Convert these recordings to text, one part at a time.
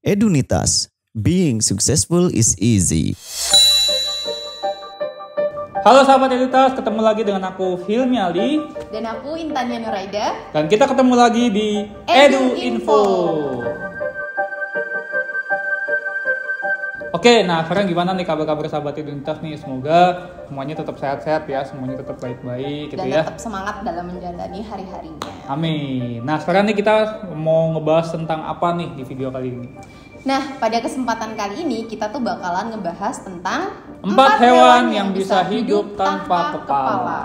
Edunitas, being successful is easy. Halo sahabat Edunitas, ketemu lagi dengan aku Hilmi Ali. Dan aku Intania Nuraida. Dan kita ketemu lagi di Edu Info. Oke, nah sekarang gimana nih kabar-kabar sahabat Edunitas nih? Semoga semuanya tetap sehat-sehat ya, semuanya tetap baik-baik gitu dan ya. Dan tetap semangat dalam menjalani hari-harinya. Amin. Nah sekarang nih kita mau ngebahas tentang apa nih di video kali ini? Nah, pada kesempatan kali ini kita tuh bakalan ngebahas tentang 4 hewan yang bisa hidup tanpa kepala.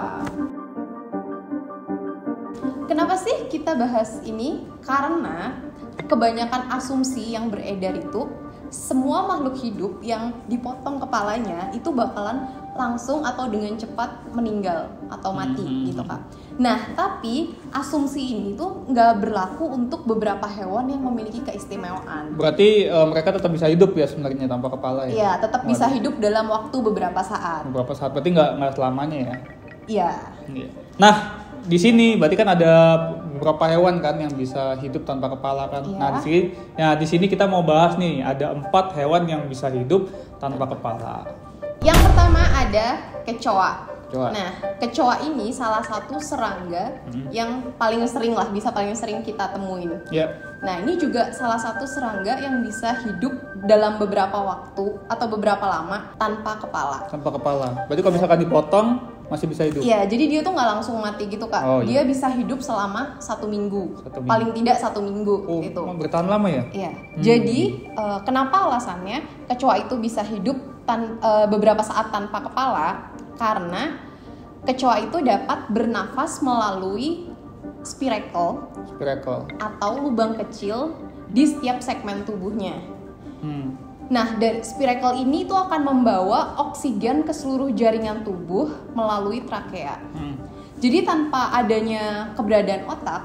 Kenapa sih kita bahas ini? Karena kebanyakan asumsi yang beredar itu semua makhluk hidup yang dipotong kepalanya itu bakalan langsung atau dengan cepat meninggal atau mati gitu Kak. Nah, tapi asumsi ini tuh nggak berlaku untuk beberapa hewan yang memiliki keistimewaan. Berarti mereka tetap bisa hidup ya sebenarnya tanpa kepala ya? Iya, tetap bisa hidup dalam waktu beberapa saat. Beberapa saat, berarti nggak selamanya ya? Iya. Nah, di sini berarti kan ada beberapa hewan kan yang bisa hidup tanpa kepala kan. Iya. Nah, di sini kita mau bahas nih, ada 4 hewan yang bisa hidup tanpa kepala. Yang pertama ada kecoa. Kecoa. Nah, kecoa ini salah satu serangga yang paling sering kita temuin. Yep. Nah, ini juga salah satu serangga yang bisa hidup dalam beberapa waktu atau beberapa lama tanpa kepala. Tanpa kepala. Berarti kalau misalkan dipotong masih bisa hidup? Iya, jadi dia tuh nggak langsung mati gitu Kak. Oh, iya. Dia bisa hidup selama 1 minggu. Paling tidak 1 minggu gitu. Oh, bertahan lama ya? Iya. Jadi kenapa alasannya kecoa itu bisa hidup beberapa saat tanpa kepala? Karena kecoa itu dapat bernafas melalui spiracle atau lubang kecil di setiap segmen tubuhnya. Nah, dari spiracle ini tuh akan membawa oksigen ke seluruh jaringan tubuh melalui trakea. Jadi tanpa adanya keberadaan otak,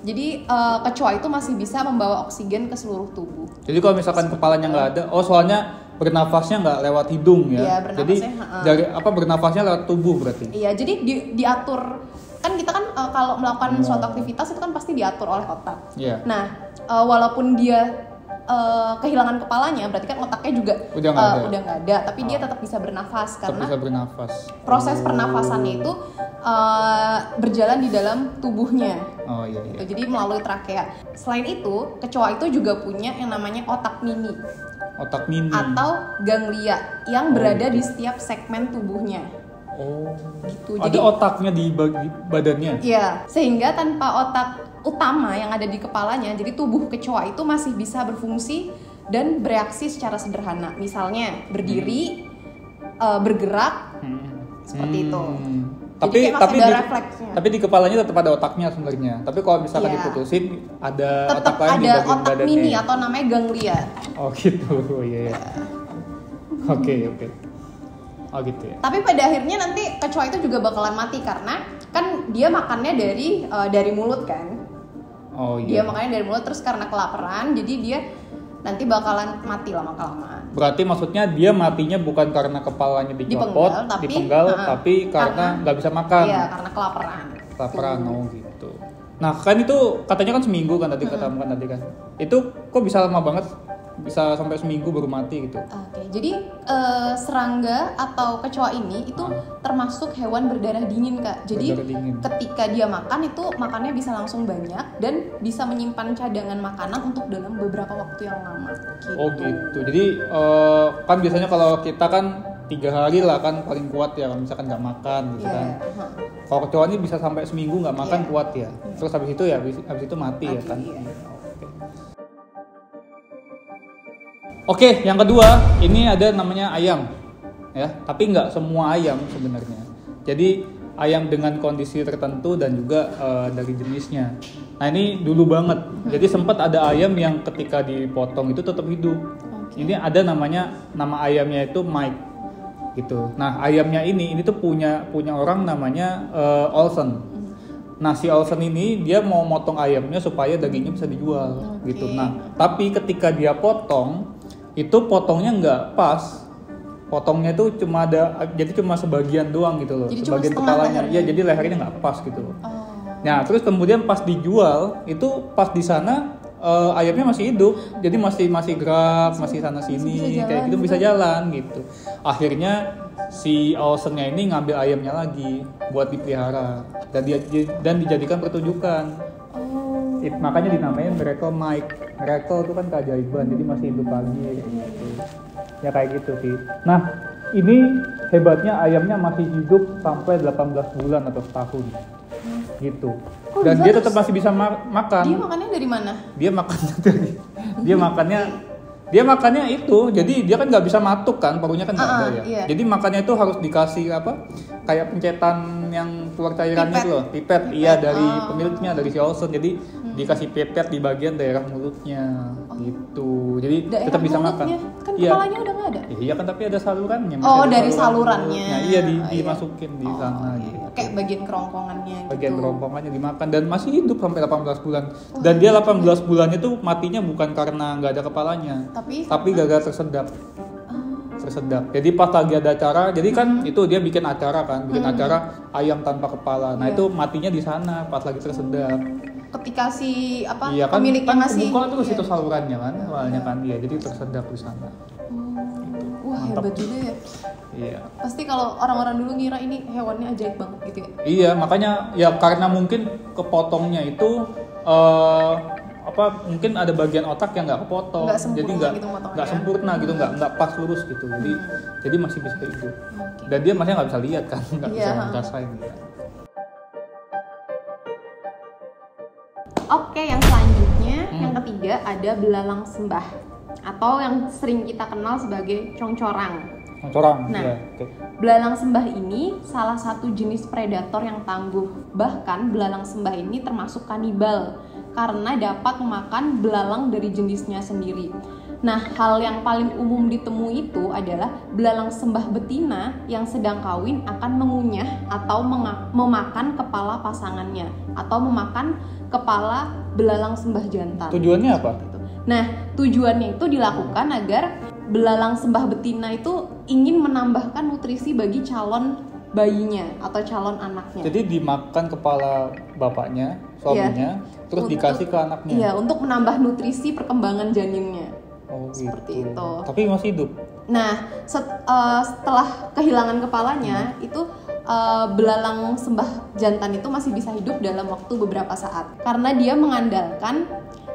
jadi kecoa itu masih bisa membawa oksigen ke seluruh tubuh. Jadi kalau misalkan kepalanya nggak ada, soalnya bernafasnya nggak lewat hidung ya? Iya, jadi bernafasnya lewat tubuh berarti? Iya, jadi diatur. Kan kita kan kalau melakukan suatu aktivitas itu kan pasti diatur oleh otak. Yeah. Nah, walaupun dia kehilangan kepalanya, berarti kan otaknya juga udah nggak ada, tapi dia tetap bisa bernafas karena bisa bernafas. Proses pernafasannya itu berjalan di dalam tubuhnya. Oh iya. Gitu. Jadi melalui trakea. Selain itu, kecoa itu juga punya yang namanya otak mini. Otak mini Atau ganglia yang berada di setiap segmen tubuhnya. Oh. Gitu. Ada otaknya di badannya? Iya, sehingga tanpa otak utama yang ada di kepalanya, jadi tubuh kecoa itu masih bisa berfungsi dan bereaksi secara sederhana. Misalnya berdiri, bergerak, seperti itu. Tapi di kepalanya tetap ada otaknya sebenarnya. Tapi kalau misalkan diputusin, ada tetap otak lain di bagian otak badannya. mini atau namanya ganglia. Oh gitu, iya. Oke. Oh gitu ya. Tapi pada akhirnya nanti kecoa itu juga bakalan mati karena kan dia makannya dari mulut kan. Oh iya. Dia makannya dari mulut, terus karena kelaparan jadi dia nanti bakalan mati lama-kelamaan. Berarti maksudnya dia matinya bukan karena kepalanya dicopot, dipenggal, tapi karena nggak bisa makan. Iya, karena kelaparan. Oh gitu. Nah kan itu katanya kan seminggu kan tadi katamu kan tadi kan. Itu kok bisa lama banget? Bisa sampai seminggu baru mati gitu. Oke, jadi serangga atau kecoa ini itu termasuk hewan berdarah dingin Kak. Jadi ketika dia makan itu makannya bisa langsung banyak dan bisa menyimpan cadangan makanan untuk dalam beberapa waktu yang lama. Gitu. Oh gitu. Jadi kan biasanya kalau kita kan 3 hari lah kan paling kuat ya kalau misalkan nggak makan gitu kan. Kalau kecoa ini bisa sampai seminggu nggak makan kuat ya. Terus habis itu mati ya kan. Oke, yang kedua ini ada namanya ayam, ya. Tapi nggak semua ayam sebenarnya. Jadi ayam dengan kondisi tertentu dan juga dari jenisnya. Nah ini dulu banget. Jadi sempat ada ayam yang ketika dipotong itu tetap hidup. Ini ada nama ayamnya itu Mike, gitu. Nah ayamnya ini tuh punya orang namanya Olsen. Nah si Olsen ini dia mau motong ayamnya supaya dagingnya bisa dijual, gitu. Nah tapi ketika dia potong itu potongnya nggak pas, potongnya tuh cuma sebagian doang gitu loh, jadi sebagian kepalanya, ya jadi lehernya nggak pas gitu. Nah terus kemudian pas dijual itu pas di sana ayamnya masih hidup, jadi masih gerak, masih sana sini, kayak gitu bisa jalan gitu. Akhirnya si Olsen-nya ini ngambil ayamnya lagi buat dipelihara dan dijadikan pertunjukan. Makanya dinamain Miracle Mike. Miracle itu kan keajaiban, jadi masih hidup lagi gitu. Ya kayak gitu sih. Nah, ini hebatnya ayamnya masih hidup sampai 18 bulan atau setahun. Gitu. Dan dia tetap masih bisa makan. Dia makannya dari mana? Dia makannya itu, jadi dia kan nggak bisa matuk kan, parunya kan nggak ada ya. Iya. Jadi makannya itu harus dikasih apa? Kayak pencetan yang keluar cairannya itu loh, pipet. Iya dari pemiliknya, dari si Olsen. Jadi dikasih pipet di bagian daerah mulutnya, gitu. Jadi daerah tetap bisa makan. Kan kepalanya udah nggak ada. Iya kan, tapi ada salurannya. Dari salurannya. Nah, iya dimasukin di sana gitu. Kayak bagian kerongkongannya. Bagian kerongkongannya dimakan dan masih hidup sampai 18 bulan. Dan dia 18 bulan itu matinya bukan karena nggak ada kepalanya, tapi gagal tersedap. Jadi pas lagi ada acara, jadi kan itu dia bikin acara acara ayam tanpa kepala. Nah itu matinya di sana pas lagi tersedap. Ketika si iya, kan, pemiliknya masih kebuka terus itu salurannya kan, awalnya kan dia, jadi tersedap di sana. Wah hebat juga ya. Iya. Pasti kalau orang-orang dulu ngira ini hewannya ajaib banget gitu ya. Iya, makanya ya karena mungkin kepotongnya itu mungkin ada bagian otak yang nggak kepotong, jadi nggak sempurna gitu, nggak pas lurus gitu, jadi masih bisa hidup. Dan dia masih nggak bisa lihat kan, nggak bisa ngerasain ya. Oke, yang selanjutnya yang ketiga ada belalang sembah atau yang sering kita kenal sebagai congcorang. Nah, belalang sembah ini salah satu jenis predator yang tangguh. Bahkan belalang sembah ini termasuk kanibal karena dapat memakan belalang dari jenisnya sendiri. Nah, hal yang paling umum ditemui itu adalah belalang sembah betina yang sedang kawin akan mengunyah atau memakan kepala pasangannya atau memakan kepala belalang sembah jantan. Tujuannya apa? Nah, tujuannya itu dilakukan agar belalang sembah betina itu ingin menambahkan nutrisi bagi calon bayinya atau calon anaknya. Jadi dimakan kepala bapaknya, suaminya, terus dikasih ke anaknya. Iya, untuk menambah nutrisi perkembangan janinnya. Seperti itu. Tapi masih hidup. Nah, setelah kehilangan kepalanya, itu belalang sembah jantan itu masih bisa hidup dalam waktu beberapa saat karena dia mengandalkan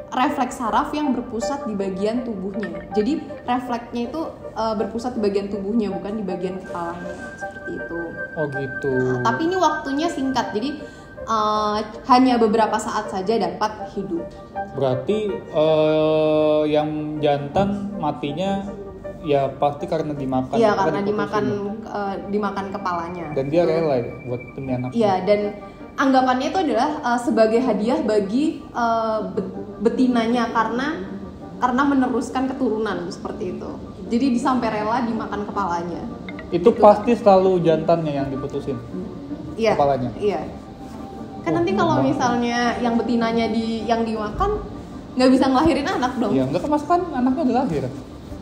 refleks saraf yang berpusat di bagian tubuhnya. Jadi refleksnya itu berpusat di bagian tubuhnya, bukan di bagian kepalanya, seperti itu. Oh gitu. Tapi ini waktunya singkat, jadi hanya beberapa saat saja dapat hidup. Berarti yang jantan matinya ya pasti karena dimakan. Iya, karena dimakan kepalanya. Dan dia rela ya buat demi anaknya. Iya, dan anggapannya itu adalah sebagai hadiah bagi betinanya karena meneruskan keturunan seperti itu. Jadi sampai rela dimakan kepalanya. Itu pasti selalu jantannya yang diputusin. Iya. Kepalanya. Iya. Kan nanti kalau misalnya yang betinanya yang dimakan nggak bisa ngelahirin anak dong. Iya, enggak, kan anaknya udah lahir.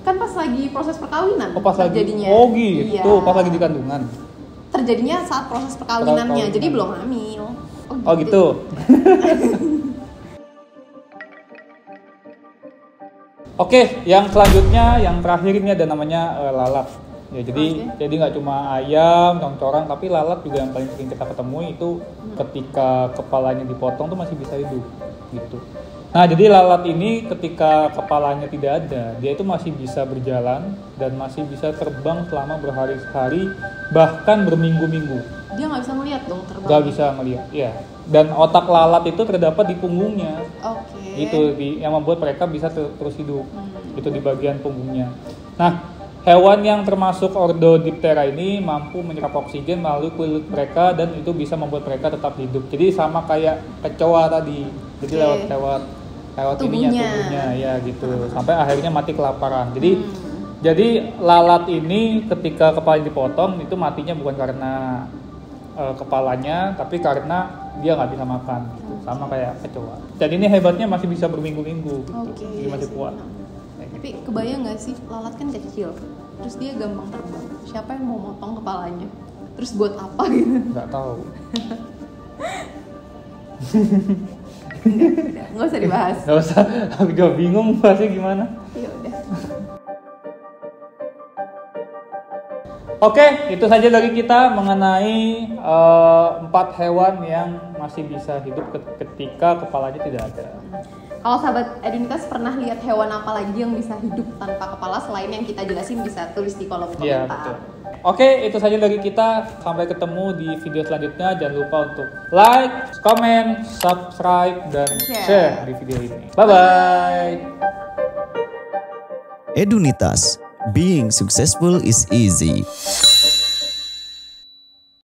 Kan pas lagi proses perkawinan. Oh, pas terjadinya. Oh gitu, iya. Pas lagi di kandungan. Terjadinya saat proses perkawinannya, jadi belum hamil. Oh gitu. Oke, yang selanjutnya, yang terakhir ini ada namanya lalat. Ya, jadi nggak cuma ayam, congcorang, tapi lalat juga yang paling sering kita ketemu itu ketika kepalanya dipotong tuh masih bisa hidup, gitu. Nah, jadi lalat ini ketika kepalanya tidak ada, dia itu masih bisa berjalan dan masih bisa terbang selama berhari-hari, bahkan berminggu-minggu. Dia nggak bisa melihat dong terbang? Nggak bisa melihat, ya. Dan otak lalat itu terdapat di punggungnya. Oke. Itu yang membuat mereka bisa terus hidup. Itu di bagian punggungnya. Nah, hewan yang termasuk ordo Diptera ini mampu menyerap oksigen melalui kulit mereka dan itu bisa membuat mereka tetap hidup. Jadi sama kayak kecoa tadi. Jadi lewat tubuhnya ya gitu. Sampai akhirnya mati kelaparan. Jadi lalat ini ketika kepala dipotong itu matinya bukan karena kepalanya, tapi karena dia nggak bisa makan, sama kayak kecoa. Dan ini hebatnya masih bisa berminggu-minggu, gitu. Jadi masih kuat. Tapi kebayang nggak sih, lalat kan kecil, terus dia gampang terbang. Siapa yang mau motong kepalanya? Terus buat apa gitu? Nggak tahu. Nggak usah dibahas. Nggak usah, aku juga bingung bahasnya gimana. Ya udah. Oke, itu saja dari kita mengenai 4 hewan yang masih bisa hidup ketika kepalanya tidak ada. Kalau sahabat Edunitas pernah lihat hewan apa lagi yang bisa hidup tanpa kepala selain yang kita jelasin, bisa tulis di kolom Iya, komentar. betul. Oke, itu saja dari kita. Sampai ketemu di video selanjutnya. Jangan lupa untuk like, comment, subscribe, dan share di video ini. Bye-bye. Edunitas. Being successful is easy.